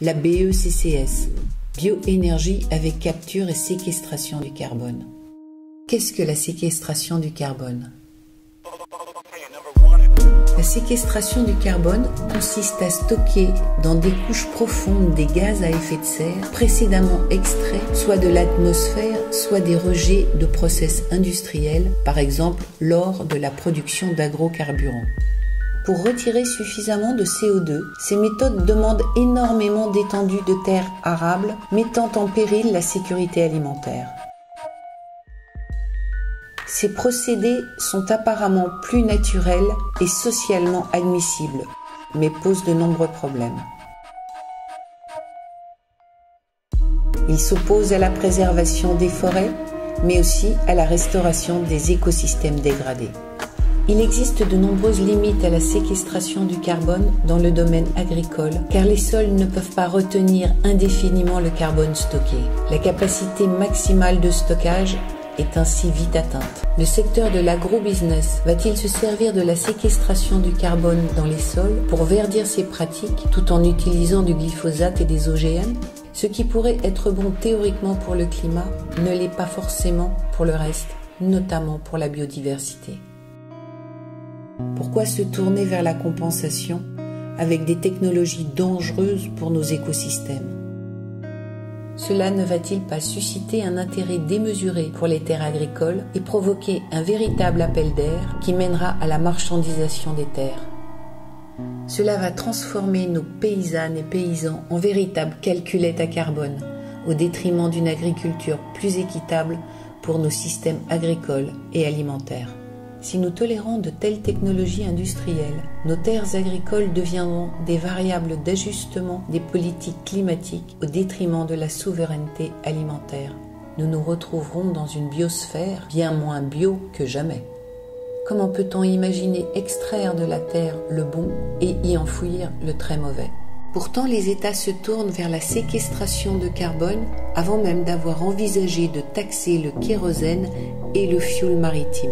la BECCS, bioénergie avec capture et séquestration du carbone. Qu'est-ce que la séquestration du carbone? La séquestration du carbone consiste à stocker dans des couches profondes des gaz à effet de serre précédemment extraits soit de l'atmosphère, soit des rejets de process industriels, par exemple lors de la production d'agrocarburants. Pour retirer suffisamment de CO2, ces méthodes demandent énormément d'étendues de terres arables, mettant en péril la sécurité alimentaire. Ces procédés sont apparemment plus naturels et socialement admissibles, mais posent de nombreux problèmes. Ils s'opposent à la préservation des forêts, mais aussi à la restauration des écosystèmes dégradés. Il existe de nombreuses limites à la séquestration du carbone dans le domaine agricole, car les sols ne peuvent pas retenir indéfiniment le carbone stocké. La capacité maximale de stockage est ainsi vite atteinte. Le secteur de l'agro-business va-t-il se servir de la séquestration du carbone dans les sols pour verdir ses pratiques tout en utilisant du glyphosate et des OGM? Ce qui pourrait être bon théoriquement pour le climat ne l'est pas forcément pour le reste, notamment pour la biodiversité. Pourquoi se tourner vers la compensation avec des technologies dangereuses pour nos écosystèmes? Cela ne va-t-il pas susciter un intérêt démesuré pour les terres agricoles et provoquer un véritable appel d'air qui mènera à la marchandisation des terres? Cela va transformer nos paysannes et paysans en véritables calculettes à carbone, au détriment d'une agriculture plus équitable pour nos systèmes agricoles et alimentaires. Si nous tolérons de telles technologies industrielles, nos terres agricoles deviendront des variables d'ajustement des politiques climatiques au détriment de la souveraineté alimentaire. Nous nous retrouverons dans une biosphère bien moins bio que jamais. Comment peut-on imaginer extraire de la terre le bon et y enfouir le très mauvais? Pourtant, les États se tournent vers la séquestration de carbone avant même d'avoir envisagé de taxer le kérosène et le fioul maritime.